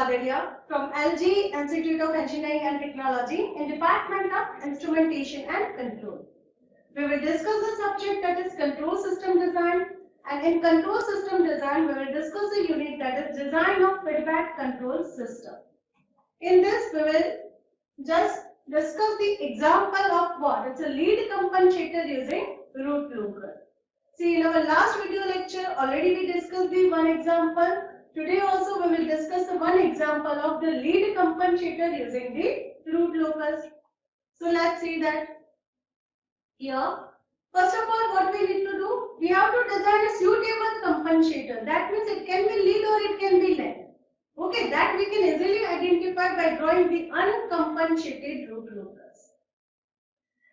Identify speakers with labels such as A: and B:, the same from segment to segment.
A: Badaria from LG Institute of Engineering and Technology in Department of Instrumentation and Control. We will discuss the subject that is control system design, and in control system design we will discuss the unit that is design of feedback control system. In this we will just discuss the example of what? It's a lead compensator using root lookup. See, in our last video lecture already we discussed the one example. Today also we will discuss the one example of the lead compensator using the root locus. So let's see that here. First of all, what we need to do? We have to design a suitable compensator. That means it can be lead or it can be lag. Okay, that we can easily identify by drawing the uncompensated root locus.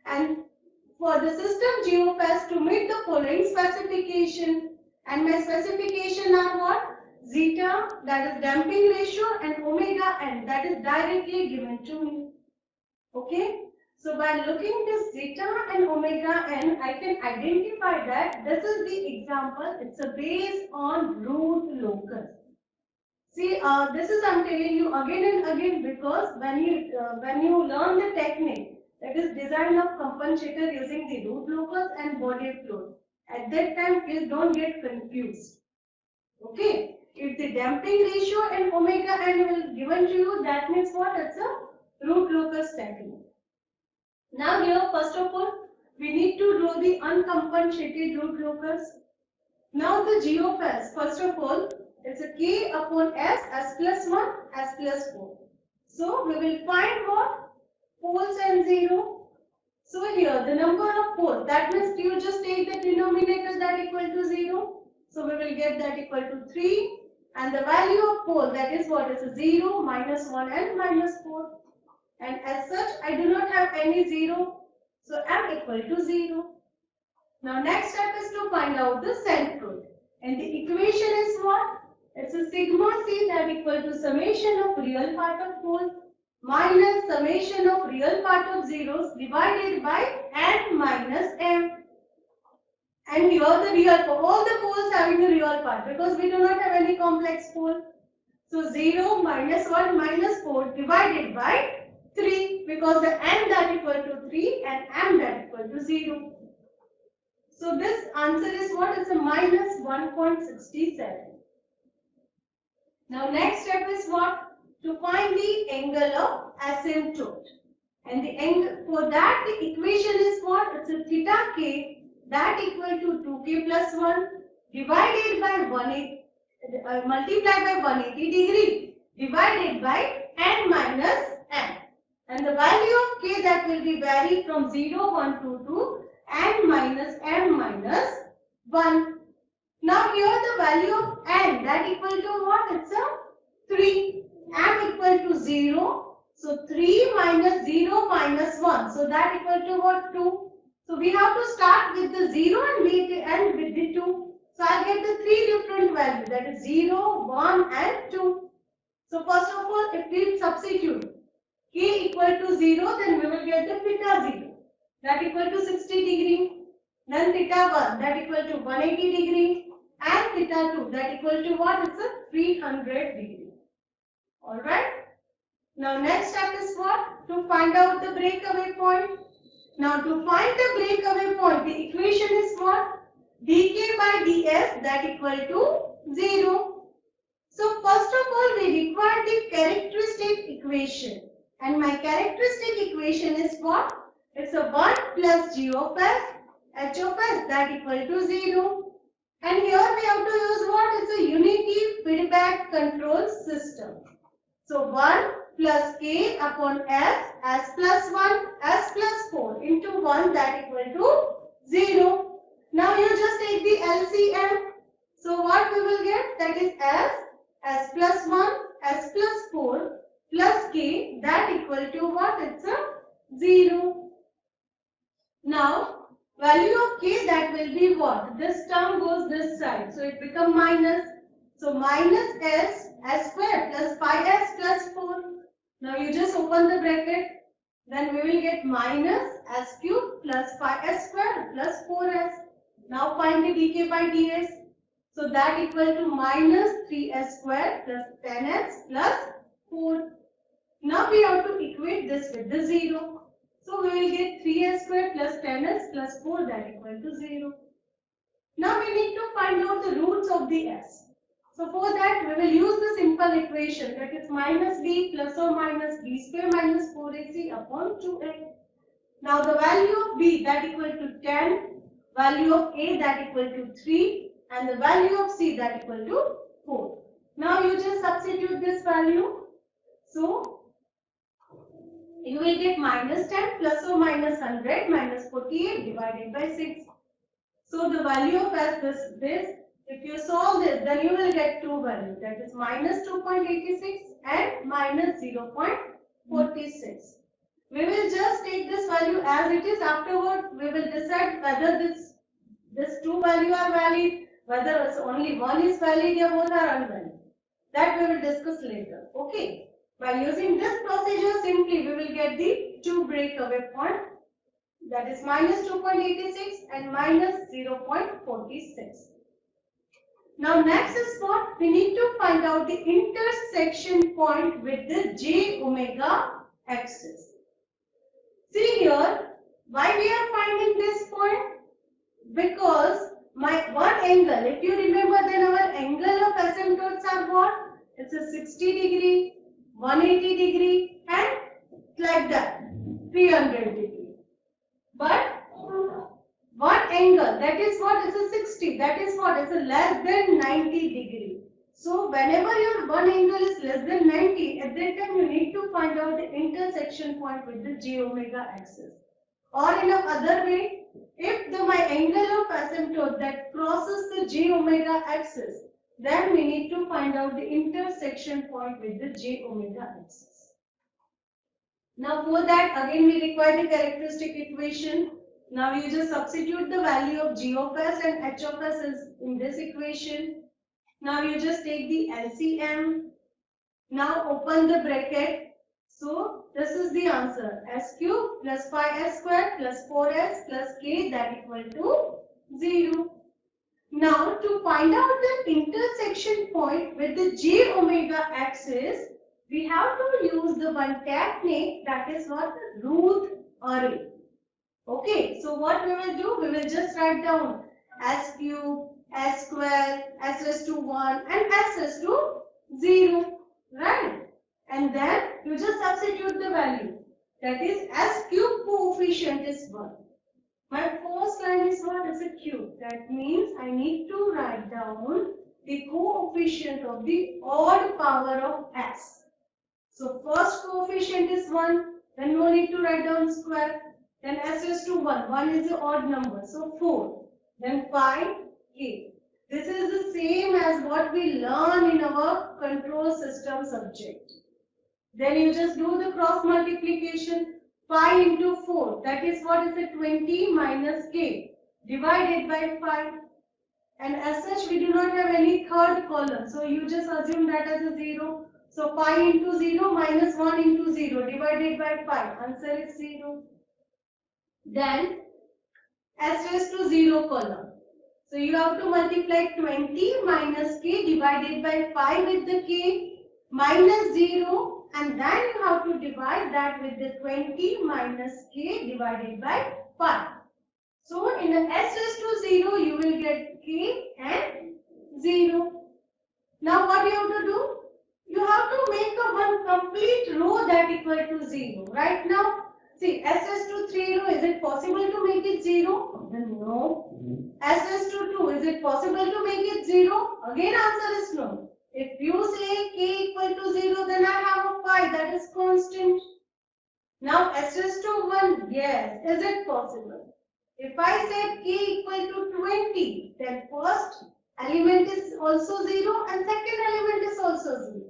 A: And for the system GOFS to meet the following specification, and my specification are what? Zeta, that is damping ratio, and omega n, that is directly given to me. Okay, so by looking this zeta and omega n, I can identify that this is the example. It's a based on root locus. See, this is I'm telling you again and again because when you learn the technique, that is design of compensator using the root locus and body fluid. At that time, please don't get confused. Okay, if the damping ratio and omega n will given to you, that means what? It's a root locus technique. Now here, first of all, we need to draw the uncompensated root locus. Now the GOFS, first of all, it's a k upon s plus 1, s plus 4. So we will find what? Poles and 0. So here the number of poles, that means you just take the denominator that equal to 0. So we will get that equal to 3. And the value of pole, that is what is 0, minus 1 and minus 4. And as such, I do not have any 0. So m equal to 0. Now next step is to find out the centroid. And the equation is what? It's a sigma c that equal to summation of real part of poles minus summation of real part of zeros divided by n minus m. And here the real part, all the poles having the real part because we do not have any complex pole. So 0 minus 1 minus 4 divided by 3 because the n that equal to 3 and m that equal to 0. So this answer is what? It's a minus 1.67. Now next step is what? To find the angle of asymptote. And the angle for that the equation is what? It's a theta k that equal to 2k plus 1 divided by 180 multiplied by 180 degree divided by n minus m. And the value of k that will be vary from 0, 1, 2 to n minus m minus 1. Now here the value of n that equal to what? It's a 3. M equal to 0. So 3 minus 0 minus 1. So that equal to what? 2. So we have to start with the 0 and end with the 2. So I get the 3 different values, that is 0, 1 and 2. So first of all, if we substitute k equal to 0, then we will get the theta 0 that equal to 60 degree. Then theta 1 that equal to 180 degree. And theta 2 that equal to what? It's a 300 degree. Alright. Now next step is what? To find out the breakaway point. Now to find the breakaway point, the equation is what? dk by ds that equal to 0. So first of all we require the characteristic equation. And my characteristic equation is what? It's a 1 plus g of s, h of s that equal to 0. And here we have to use what? It's a unity feedback control system. So 1 plus k upon s plus 1, s plus 4 into 1 that equal to 0. Now you just take the LCM. So what we will get? That is s plus 1, s plus 4 plus k that equal to what? It's a 0. Now value of k that will be what? This term goes this side. So it becomes minus. So minus s square plus 5s plus 4. Now you just open the bracket. Then we will get minus s cube plus 5s square plus 4s. Now find the dk by ds. So that equal to minus 3s square plus 10s plus Now we have to equate this with the 0. So we will get 3s square plus 10s plus 4 that equal to 0. Now we need to find out the roots of the s. So for that we will use the simple equation, that is minus b plus or minus b square minus 4ac upon 2a. Now the value of b that equal to 10, value of a that equal to 3 and the value of c that equal to 4. Now you just substitute this value. So you will get minus 10 plus or minus 100 minus 48 divided by 6. So the value of s this, if you solve this, then you will get two values, that is minus 2.86 and minus 0.46. We will just take this value as it is. Afterward, we will decide whether this two value are valid, whether it's only one is valid or both are invalid. That we will discuss later. Okay. By using this procedure, simply we will get the two breakaway point, that is minus 2.86 and minus 0.46. Now next is what? We need to find out the intersection point with the j omega axis. See here, why we are finding this point? Because my one angle, if you remember, then our angle of asymptotes are what? It's a 60 degree, 180 degree and like that, 300 degree. But one angle, that is what is a 60, that is what is a less than 90 degree. So whenever your one angle is less than 90, at that time you need to find out the intersection point with the j omega axis. Or in a other way, if my angle of asymptote that crosses the j omega axis, then we need to find out the intersection point with the j omega axis. Now for that, again we require the characteristic equation. Now you just substitute the value of g of s and h of s is in this equation. Now you just take the LCM. Now open the bracket. So this is the answer, s cube plus 5s square plus 4s plus k that equal to 0. Now to find out the intersection point with the j omega axis, we have to use the one technique, that is what? Root array. Okay, so what we will do, we will just write down s cube, s square, s raised to 1 and s raised to 0, right? And then you just substitute the value, that is s cube coefficient is 1. My first line is what? Is a cube. That means I need to write down the coefficient of the odd power of s. So first coefficient is 1, then no need to write down square. Then s raised to 1. 1 is the odd number, so 4. Then 5, k. This is the same as what we learn in our control system subject. Then you just do the cross multiplication. 5 into 4, that is what is the 20 minus k divided by 5. And as such, we do not have any third column, so you just assume that as a 0. So 5 into 0 minus 1 into 0 divided by 5, answer is 0. Then s raised to 0 column. So you have to multiply 20 minus k divided by 5 with the k minus 0. And then you have to divide that with the 20 minus k divided by 5. So in the s raised to 0, you will get k and 0. Now what you have to do? You have to make a one complete row that equal to 0. Right now, see, s raised to 3 row, is it possible to make it 0? No. S raised to 2, is it possible to make it 0? Again answer is no. If you say k equal to 0, then I have a 5, that is constant. Now s raised to 1, yes, is it possible? If I say k equal to 20, then first element is also 0 and second element is also 0.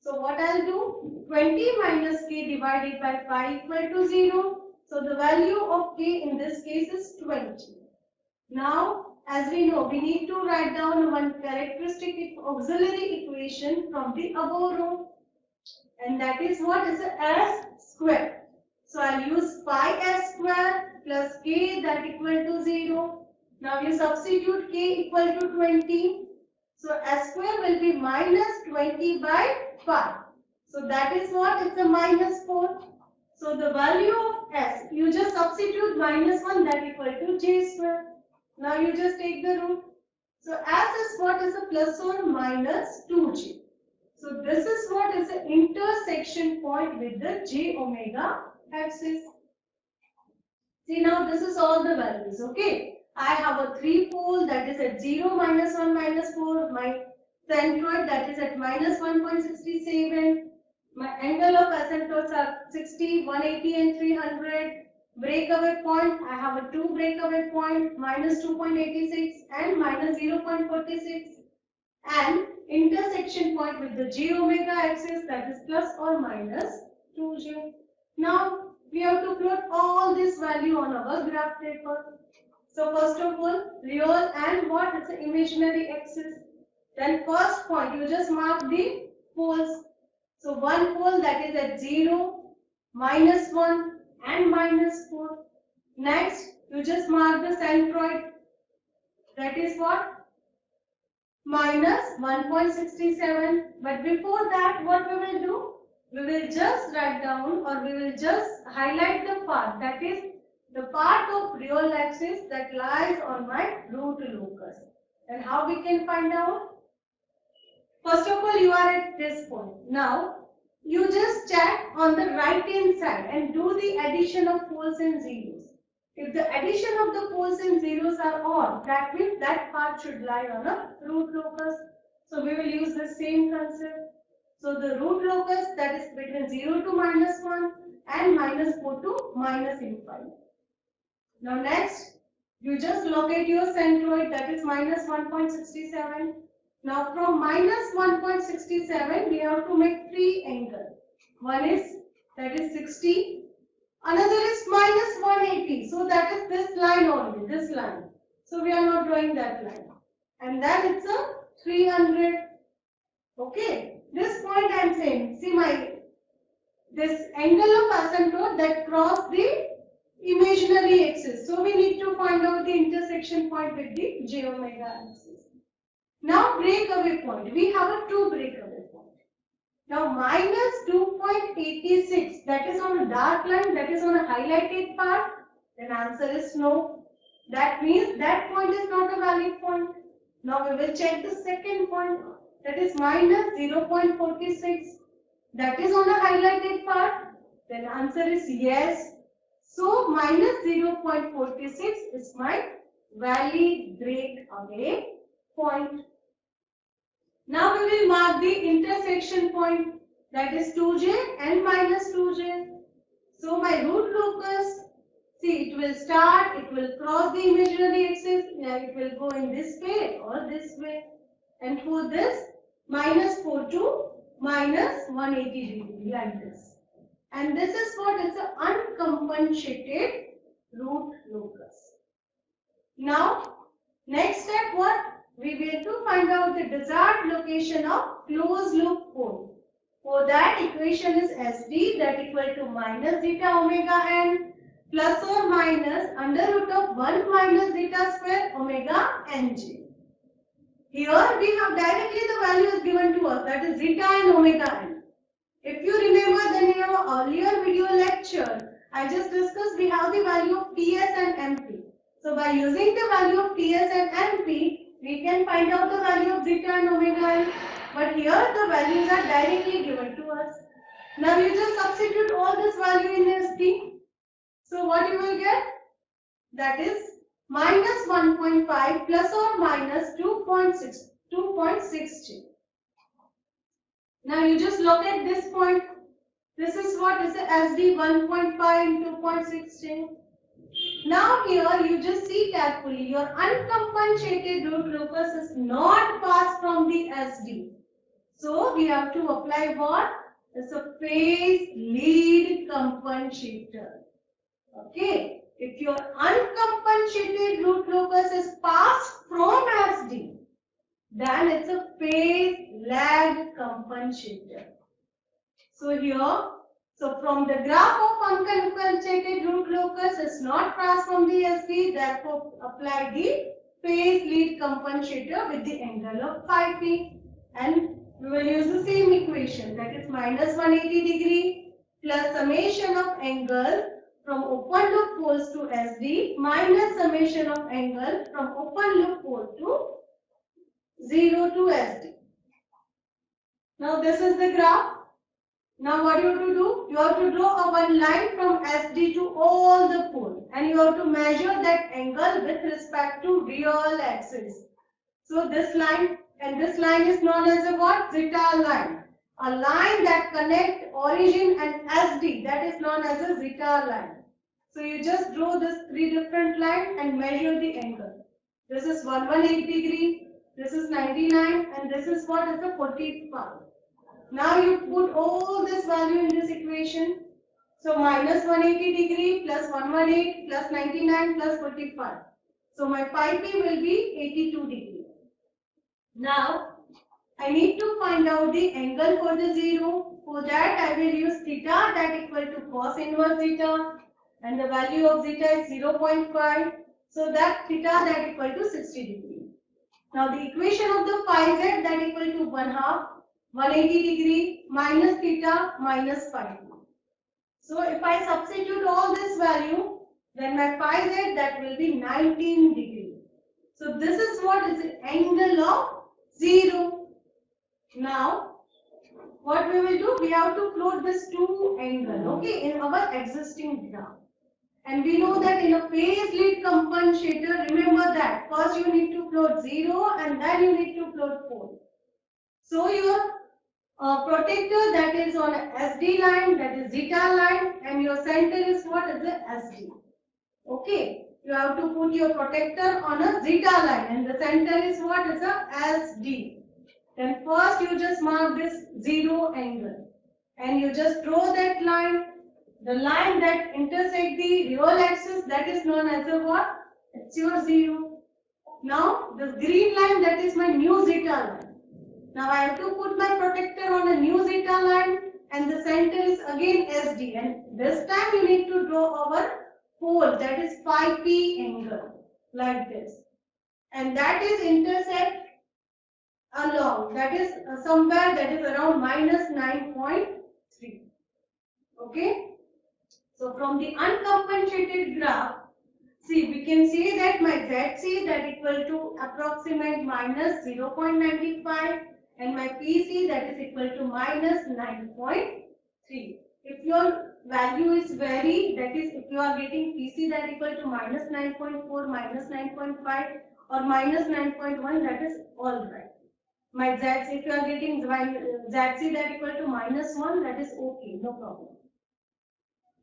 A: So what I'll do? 20 minus k divided by 5 equal to 0. So the value of k in this case is 20. Now, as we know, we need to write down one characteristic auxiliary equation from the above row. And that is what is s square. So I'll use 5s square plus k that equal to 0. Now you substitute k equal to 20. So s square will be minus 20 by 5. So that is what? It's a minus 4. So the value of s, you just substitute minus 1, that equal to j square. Now you just take the root. So s is what? Is a plus or minus 2j. So this is what is the intersection point with the j omega axis. See, now this is all the values, okay? I have a 3 pole that is at 0, minus 1, minus 4. My centroid that is at minus 1.67. My angle of asymptotes are 60, 180 and 300. Breakaway point, I have a 2 breakaway point, minus 2.86 and minus 0.46. And intersection point with the j omega axis, that is plus or minus 2j. Now we have to plot all this value on our graph paper. So first of all, real and what? It's an imaginary axis. Then first point, you just mark the poles. So one pole that is at 0, minus 1 and minus 4. Next, you just mark the centroid. That is what? Minus 1.67. But before that, what we will do? We will just write down, or we will just highlight the part, that is the part of real axis that lies on my root locus. And how we can find out? First of all, you are at this point. Now, you just check on the right hand side and do the addition of poles and zeros. If the addition of the poles and zeros are odd, that means that part should lie on a root locus. So we will use the same concept. So the root locus, that is between 0 to minus 1 and minus 4 to minus infinity. Now next, you just locate your centroid, that is minus 1.67. Now from minus 1.67, we have to make 3 angles. One is, that is 60. Another is minus 180. So that is this line only, this line. So we are not drawing that line. And then it's a 300. Okay. This point I am saying, see this angle of asymptote that cross the imaginary axis. So we need to find out the intersection point with the j omega axis. Now breakaway point. We have a 2 breakaway point. Now minus 2.86, that is on a dark line, that is on a highlighted part. Then answer is no. That means that point is not a valid point. Now we will check the second point, that is minus 0.46. That is on a highlighted part. Then answer is yes. So minus 0.46 is my valid breakaway point. Now we will mark the intersection point, that is 2j and minus 2j. So my root locus, see, it will start, it will cross the imaginary axis, it will go in this way or this way. And for this, minus 4 to minus 180 degree, like this. And this is what is the uncompensated root locus. Now, next step what? We will to find out the desired location of closed loop pole. For that, equation is SD, that equal to minus zeta omega n plus or minus under root of 1 minus zeta square omega nj. Here we have directly the values given to us, that is zeta and omega n. If you remember, then in our earlier video lecture, I just discussed we have the value of Ts and Mp. So by using the value of Ts and Mp, we can find out the value of zeta and omega n. But here the values are directly given to us. Now you just substitute all this value in SD. So what you will get? That is minus 1.5 plus or minus 2.60. Now you just look at this point. This is what is the SD 1.5 and 2.16. Now here you just see carefully, your uncompensated root locus is not passed from the SD. So we have to apply what? It's a phase lead compensator. Okay. If your uncompensated root locus is passed from SD, then it's a phase lag compensator. So here, so from the graph of uncompensated root locus is not passed from the SD, therefore apply the phase lead compensator with the angle of phi p. And we will use the same equation, that is minus 180 degree plus summation of angle from open loop poles to SD minus summation of angle from open loop pole to 0 to SD. Now this is the graph. Now what you have to do? You have to draw a one line from SD to all the poles, and you have to measure that angle with respect to real axis. So this line, and this line is known as a what? Zeta line. A line that connects origin and SD, that is known as a zeta line. So you just draw this three different lines and measure the angle. This is 118 degree, this is 99, and this is what is the 45. Now you put all this value in this equation. So minus 180 degree plus 118 plus 99 plus 45. So my phi p will be 82 degree. Now I need to find out the angle for the 0. For that I will use theta, that equal to cos inverse theta, and the value of zeta is 0.5. So that theta that equal to 60 degree. Now the equation of the phi z that equal to 1/2 180 degree minus theta minus phi. So if I substitute all this value, then my phi z that will be 19 degree. So this is what is the angle of 0. Now what we will do, we have to plot this two angle, okay, in our existing graph. And we know that in a phase lead compensator, remember that first you need to plot 0 and then you need to plot pole. So your protector that is on a SD line, that is zeta line, and your center is what is the SD. Okay, you have to put your protector on a zeta line and the center is what is a SD. Then first you just mark this 0 angle and you just draw that line. The line that intersect the real axis, that is known as a what? It's your 0. Now this green line, that is my new zeta line. Now I have to put my protector on a new zeta line and the center is again SD, and this time you need to draw our pole, that is phi p angle, like this, and that is intersect along, that is somewhere, that is around minus 9.3. Okay. So from the uncompensated graph, see, we can say that my ZC that equal to approximate minus 0.95 and my PC that is equal to minus 9.3. If your value is very, that is if you are getting PC that equal to minus 9.4, minus 9.5 or minus 9.1, that is all right. My ZC, if you are getting ZC that equal to minus 1, that is okay, no problem.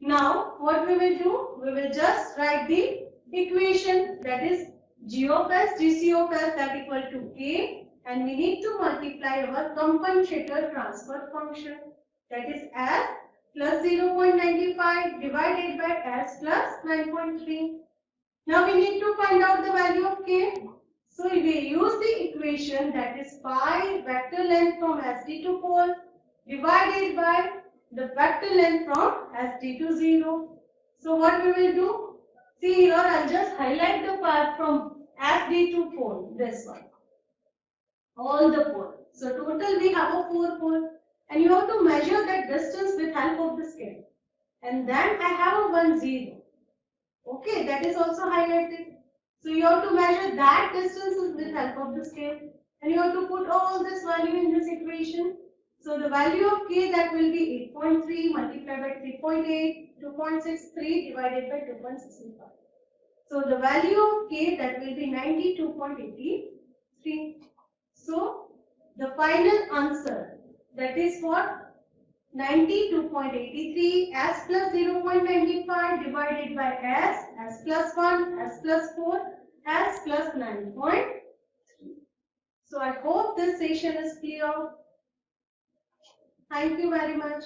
A: Now, what we will do? We will just write the equation, that is G of S, GC of S that equal to K, and we need to multiply our compensator transfer function, that is S plus 0.95 divided by S plus 9.3. Now we need to find out the value of K. So we use the equation, that is pi vector length from SD to pole divided by the vector length from SD to 0. So what we will do? See here, I'll just highlight the path from SD to pole, this one. All the pole. So total we have a 4 pole, and you have to measure that distance with help of the scale. And then I have a 1 0. Okay, that is also highlighted. So you have to measure that distance with help of the scale, and you have to put all this value in this equation. So the value of K that will be 8.3 multiplied by 3.8, 2.63 divided by 2.65. So the value of K that will be 92.83. So the final answer, that is what? 92.83 S plus 0.95 divided by S plus 1, S plus 4, S plus 9.3. So I hope this session is clear. Thank you very much.